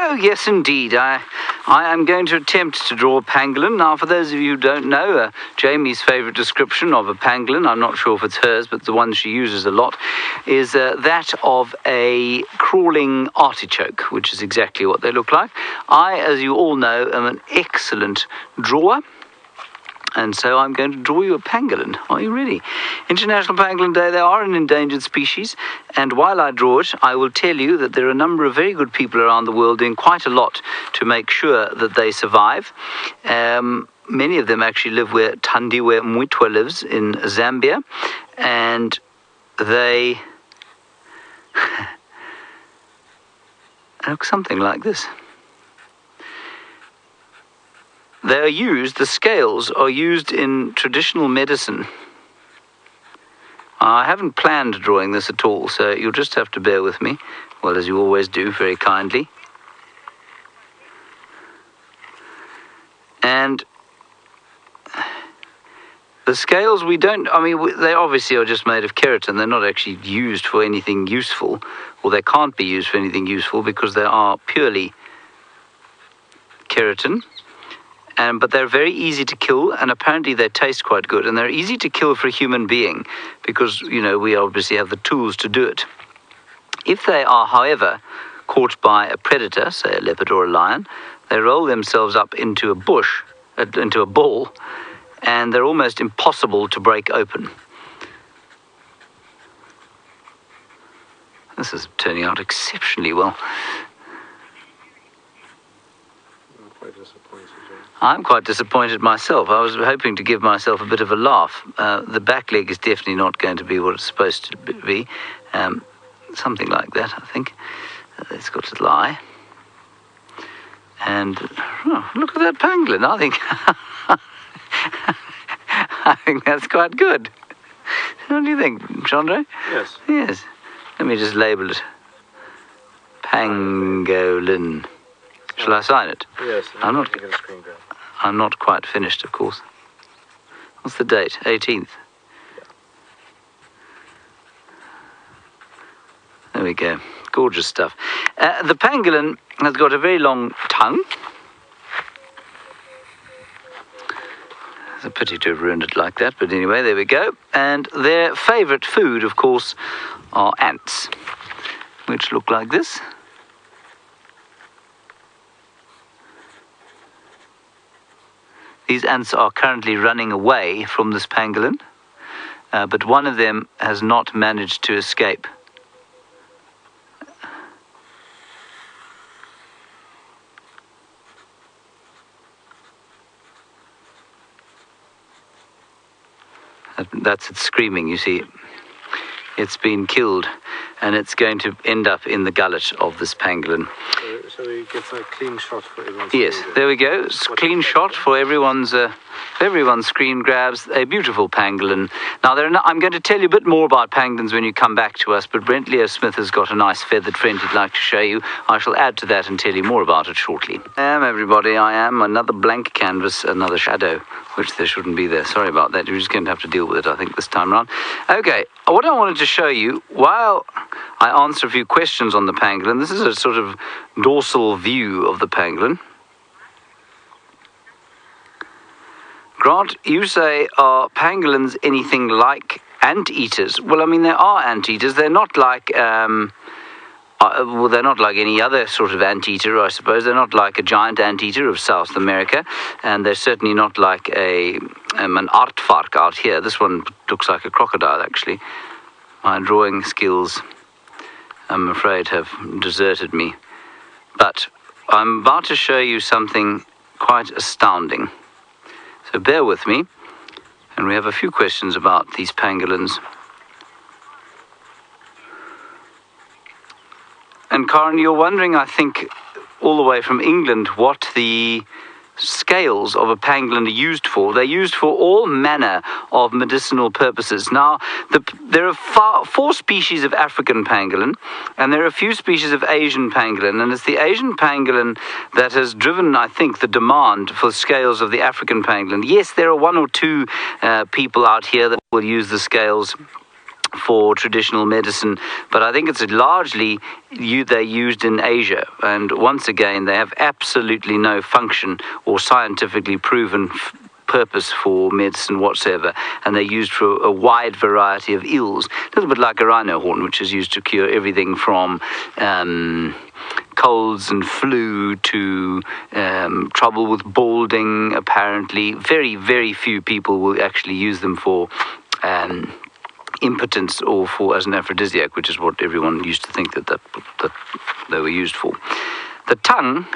Oh, yes, indeed. I am going to attempt to draw a pangolin. Now, for those of you who don't know, Jamie's favourite description of a pangolin, I'm not sure if it's hers, but the one she uses a lot, is that of a crawling artichoke, which is exactly what they look like. I, as you all know, am an excellent drawer. And so I'm going to draw you a pangolin. Are you ready? International Pangolin Day. They are an endangered species. And while I draw it, I will tell you that there are a number of very good people around the world doing quite a lot to make sure that they survive. Many of them actually live where Chitwa lives in Zambia. And they look something like this. The scales are used in traditional medicine. I haven't planned drawing this at all, so you'll just have to bear with me, well, as you always do, very kindly. And the scales they obviously are just made of keratin. They're not actually used for anything useful, or they can't be used for anything useful because they are purely keratin. But they're very easy to kill, and apparently they taste quite good. And they're easy to kill for a human being because, we obviously have the tools to do it. If they are, however, caught by a predator, say a leopard or a lion, they roll themselves up into a ball, and they're almost impossible to break open. This is turning out exceptionally well. I'm quite disappointed myself. I was hoping to give myself a bit of a laugh. The back leg is definitely not going to be what it's supposed to be. Something like that, I think. It's got to lie. And look at that pangolin. I think that's quite good. What do you think, Chandra? Yes. Yes. Let me just label it. Pangolin. Shall I sign it? Yes. I'm not quite finished, of course. What's the date? 18th. There we go. Gorgeous stuff. The pangolin has got a very long tongue. It's a pity to have ruined it like that, but anyway, there we go. And their favourite food, of course, are ants, which look like this. These ants are currently running away from this pangolin, but one of them has not managed to escape. That's it screaming, you see. It's been killed, and it's going to end up in the gullet of this pangolin. So we get a clean shot for everyone's Yes, screen. there we go. Clean shot for everyone's screen grabs. A beautiful pangolin. Now, I'm going to tell you a bit more about pangolins when you come back to us, but Brent Leo Smith has got a nice feathered friend he'd like to show you. I shall add to that and tell you more about it shortly. Everybody, I am another blank canvas, another shadow, which there shouldn't be there. Sorry about that. You're just going to have to deal with it, I think, this time around. Okay, what I wanted to show you, while I answer a few questions on the pangolin, this is a sort of dorsal view of the pangolin. Grant, you say, are pangolins anything like anteaters? Well, they are anteaters. They're not like, they're not like any other sort of anteater, I suppose. They're not like a giant anteater of South America, and they're certainly not like an aardvark out here. This one looks like a crocodile, actually. My drawing skills, I'm afraid, have deserted me. But I'm about to show you something quite astounding. So bear with me, and we have a few questions about these pangolins. And Karen, you're wondering, I think, all the way from England, what the scales of a pangolin are used for. They're used for all manner of medicinal purposes. Now, there are 4 species of African pangolin, and there are a few species of Asian pangolin, and it's the Asian pangolin that has driven, I think, the demand for scales of the African pangolin. Yes, there are 1 or 2 people out here that will use the scales for traditional medicine, but I think it's largely they're used in Asia, and once again they have absolutely no function or scientifically proven purpose for medicine whatsoever, and they're used for a wide variety of ills, a little bit like a rhino horn, which is used to cure everything from colds and flu to trouble with balding. Apparently very, very few people will actually use them for impotence or for as an aphrodisiac, which is what everyone used to think that they were used for. The tongue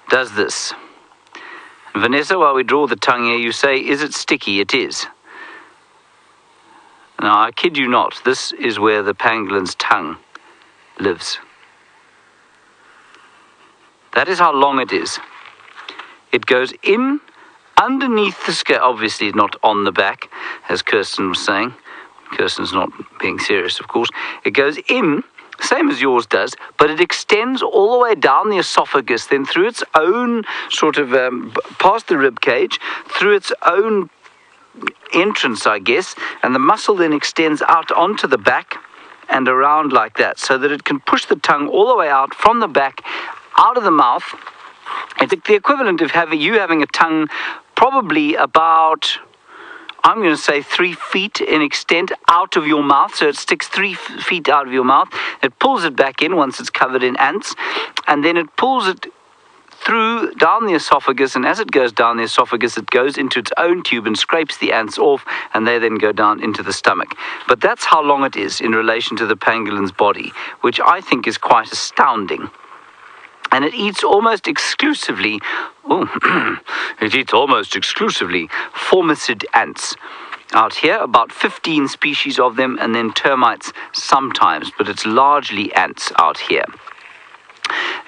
does this. Vanessa, while we draw the tongue here, you say, is it sticky? It is. Now, I kid you not, this is where the pangolin's tongue lives. That is how long it is. It goes in underneath the scale, obviously not on the back, as Kirsten was saying. Kirsten's not being serious, of course. It goes in, same as yours does, but it extends all the way down the esophagus, then through its own sort of, past the rib cage, through its own entrance, I guess, and the muscle then extends out onto the back and around like that, so that it can push the tongue all the way out from the back, out of the mouth. It's the equivalent of having a tongue probably about, I'm going to say 3 feet in extent out of your mouth. So it sticks 3 feet out of your mouth. It pulls it back in once it's covered in ants. And then it pulls it through down the esophagus. And as it goes down the esophagus, it goes into its own tube and scrapes the ants off. And they then go down into the stomach. But that's how long it is in relation to the pangolin's body, which I think is quite astounding. And it eats almost exclusively, formicid ants. Out here, about 15 species of them, and then termites sometimes, but it's largely ants out here.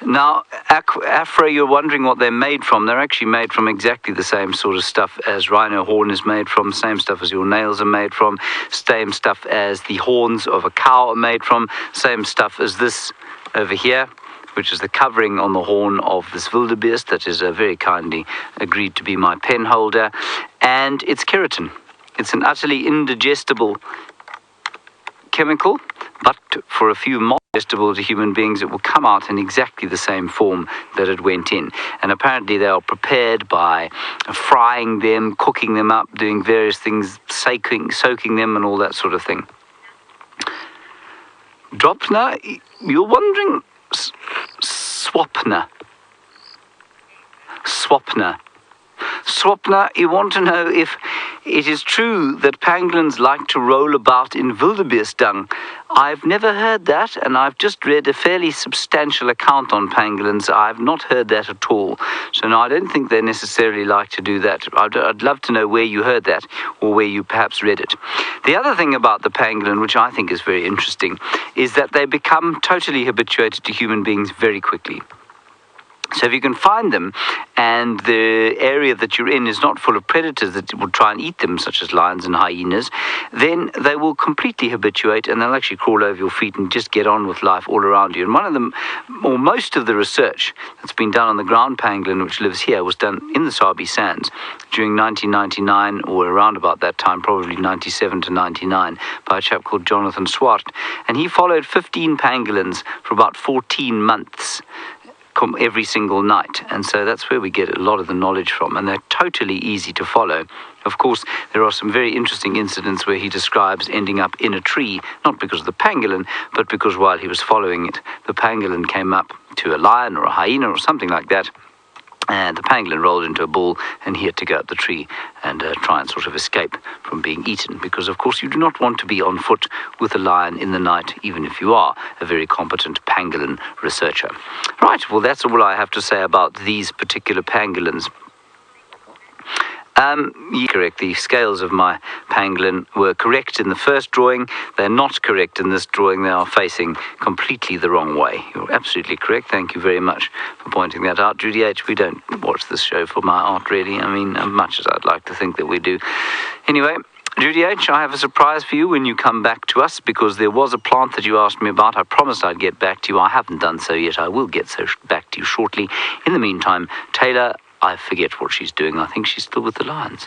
Now, Afro, you're wondering what they're made from. They're actually made from exactly the same sort of stuff as rhino horn is made from, same stuff as your nails are made from, same stuff as the horns of a cow are made from, same stuff as this over here, which is the covering on the horn of this wildebeest that is very kindly agreed to be my pen holder. And it's keratin. It's an utterly indigestible chemical, but for a few more digestible to human beings, it will come out in exactly the same form that it went in. And apparently they are prepared by frying them, cooking them up, doing various things, soaking them and all that sort of thing. Dropna, you're wondering... Swapna, you want to know if it is true that pangolins like to roll about in wildebeest dung. I've never heard that, and I've just read a fairly substantial account on pangolins. I've not heard that at all. So no, I don't think they necessarily like to do that. I'd love to know where you heard that, or where you perhaps read it. The other thing about the pangolin, which I think is very interesting, is that they become totally habituated to human beings very quickly. So if you can find them and the area that you're in is not full of predators that will try and eat them, such as lions and hyenas, then they will completely habituate and they'll actually crawl over your feet and just get on with life all around you. And one of them, or most of the research that's been done on the ground pangolin, which lives here, was done in the Sabi Sands during 1999 or around about that time, probably 97 to 99, by a chap called Jonathan Swart. And he followed 15 pangolins for about 14 months. Every single night, and so that's where we get a lot of the knowledge from, and they're totally easy to follow. Of course, there are some very interesting incidents where he describes ending up in a tree, not because of the pangolin, but because while he was following it, the pangolin came up to a lion or a hyena or something like that, and the pangolin rolled into a ball, and he had to go up the tree and try and sort of escape from being eaten, because of course you do not want to be on foot with a lion in the night, even if you are a very competent pangolin researcher. Right, well that's all I have to say about these particular pangolins. You're correct. The scales of my pangolin were correct in the first drawing. They're not correct in this drawing. They are facing completely the wrong way. You're absolutely correct. Thank you very much for pointing that out, Judy H. We don't watch this show for my art, really. I mean, as much as I'd like to think that we do. Anyway, Judy H., I have a surprise for you when you come back to us, because there was a plant that you asked me about. I promised I'd get back to you. I haven't done so yet. I will get back to you shortly. In the meantime, Taylor, I forget what she's doing. I think she's still with the lions.